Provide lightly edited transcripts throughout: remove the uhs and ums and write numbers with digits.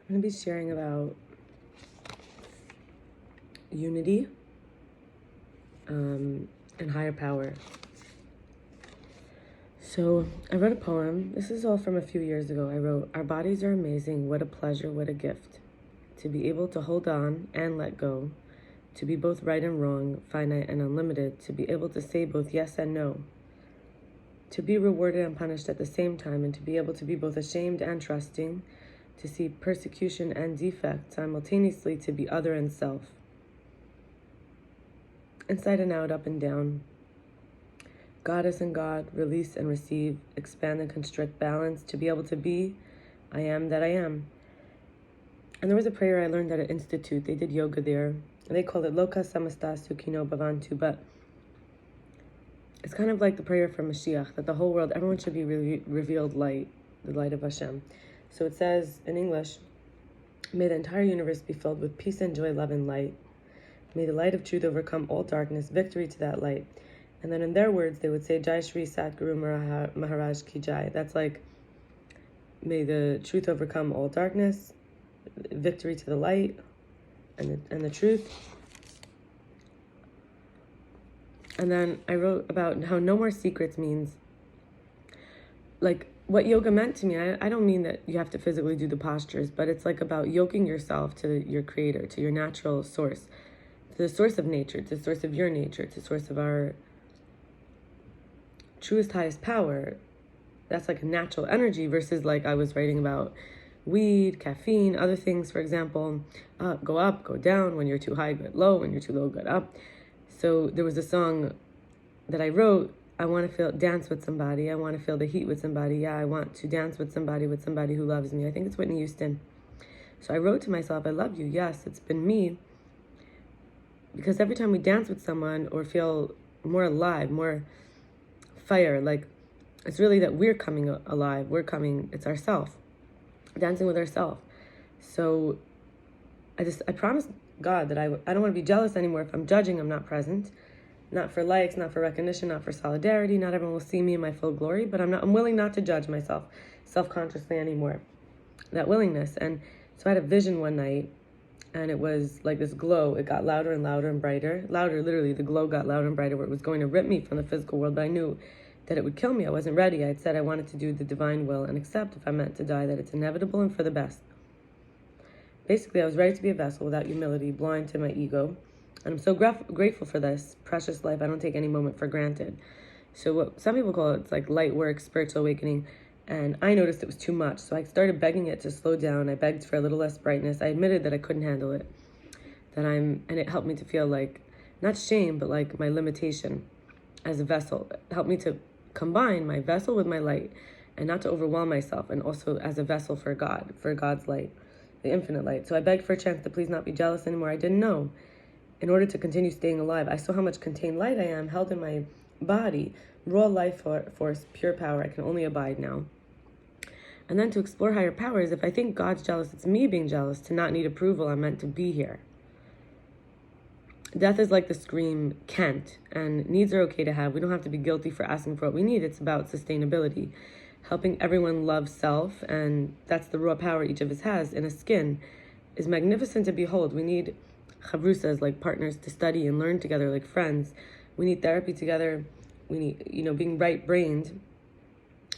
I'm going to be sharing about unity and higher power. So I wrote a poem. This is all from a few years ago. I wrote, "Our bodies are amazing. What a pleasure, what a gift. To be able to hold on and let go. To be both right and wrong, finite and unlimited. To be able to say both yes and no. To be rewarded and punished at the same time, and to be able to be both ashamed and trusting. To see persecution and defect simultaneously, to be other and self. Inside and out, up and down. Goddess and God, release and receive, expand and constrict, balance, to be able to be, I am that I am." And there was a prayer I learned at an institute. They did yoga there. They called it Loka Samasta Sukhino Bhavantu, but it's kind of like the prayer for Mashiach, that the whole world, everyone should be revealed light, the light of Hashem. So it says in English, "May the entire universe be filled with peace and joy, love and light. May the light of truth overcome all darkness, victory to that light." And then in their words, they would say, "Jai Shri Satguru Maharaj Ki Jai." That's like, may the truth overcome all darkness, victory to the light and the truth. And then I wrote about how no more secrets means, like, what yoga meant to me. I don't mean that you have to physically do the postures, but it's like about yoking yourself to your creator, to your natural source, to the source of nature, to the source of your nature, to the source of our truest, highest power. That's like a natural energy versus, like I was writing about, weed, caffeine, other things, for example. Up, go down. When you're too high, get low. When you're too low, get up. So there was a song that I wrote, I want to dance with somebody. I want to feel the heat with somebody. Yeah, I want to dance with somebody who loves me. I think it's Whitney Houston. So I wrote to myself, I love you. Yes, it's been me. Because every time we dance with someone or feel more alive, more fire, like, it's really that we're coming alive. It's ourself. Dancing with ourselves. So I promised God that I don't want to be jealous anymore. If I'm judging, I'm not present. Not for likes, not for recognition, not for solidarity. Not everyone will see me in my full glory, but I'm willing not to judge myself self-consciously anymore. That willingness. And so I had a vision one night, and it was like this glow. It got louder and louder and brighter. Louder, literally, the glow got louder and brighter, where it was going to rip me from the physical world, but I knew that it would kill me. I wasn't ready. I had said I wanted to do the divine will and accept, if I'm meant to die, that it's inevitable and for the best. Basically, I was ready to be a vessel without humility, blind to my ego. And I'm so grateful for this precious life. I don't take any moment for granted. So what some people call it's like light work, spiritual awakening. And I noticed it was too much. So I started begging it to slow down. I begged for a little less brightness. I admitted that I couldn't handle it. And it helped me to feel like, not shame, but like my limitation as a vessel. It helped me to combine my vessel with my light and not to overwhelm myself, and also as a vessel for God, for God's light, the infinite light. So I begged for a chance to please not be jealous anymore. I didn't know. In order to continue staying alive, I saw how much contained light I am, held in my body, raw life force, pure power. I can only abide now. And then to explore higher powers, if I think God's jealous, it's me being jealous. To not need approval, I'm meant to be here. Death is like the scream, can't, and needs are okay to have. We don't have to be guilty for asking for what we need. It's about sustainability, helping everyone love self, and that's the raw power each of us has in a skin, is magnificent to behold. We need chavrusas, like partners to study and learn together, like friends. We need therapy together. We need, being right-brained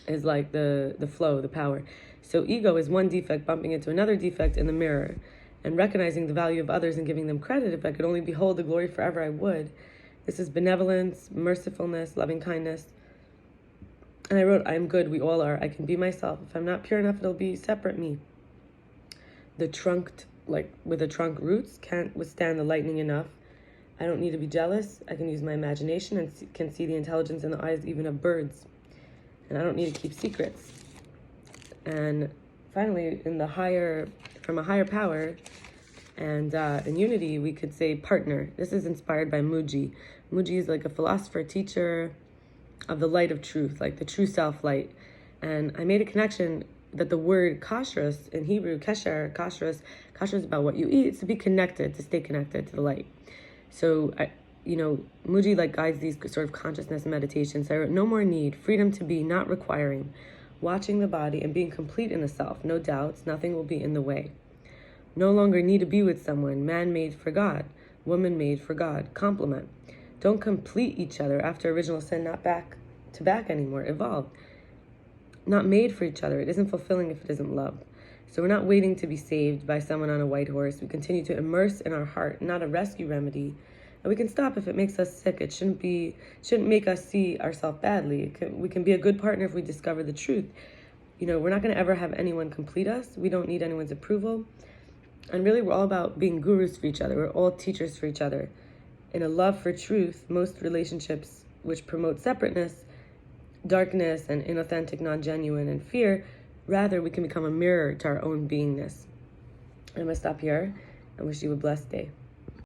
is like the flow, the power. So ego is one defect bumping into another defect in the mirror. And recognizing the value of others and giving them credit. If I could only behold the glory forever, I would. This is benevolence, mercifulness, loving kindness. And I wrote, I am good, we all are. I can be myself. If I'm not pure enough, it'll be separate me. The trunked, like with the trunk roots, can't withstand the lightning enough. I don't need to be jealous. I can use my imagination and can see the intelligence in the eyes even of birds. And I don't need to keep secrets. And finally, from a higher power, and in unity, we could say partner. This is inspired by mooji. Mooji is like a philosopher, teacher of the light of truth, like the true self light. And I made a connection that the word kashrus in Hebrew, kashrus is about what you eat. It's to be connected, to stay connected to the light. So, mooji like guides these sort of consciousness meditations. I wrote, no more need, freedom to be, not requiring, watching the body and being complete in the self. No doubts, nothing will be in the way. No longer need to be with someone. Man made for God. Woman made for God. Complement. Don't complete each other after original sin, not back to back anymore. Evolve. Not made for each other. It isn't fulfilling if it isn't love. So we're not waiting to be saved by someone on a white horse. We continue to immerse in our heart, not a rescue remedy. And we can stop if it makes us sick. It shouldn't make us see ourselves badly. We can be a good partner if we discover the truth. We're not going to ever have anyone complete us. We don't need anyone's approval. And really, we're all about being gurus for each other. We're all teachers for each other. In a love for truth, most relationships which promote separateness, darkness, and inauthentic, non-genuine, and fear, rather we can become a mirror to our own beingness. I'm going to stop here and wish you a blessed day.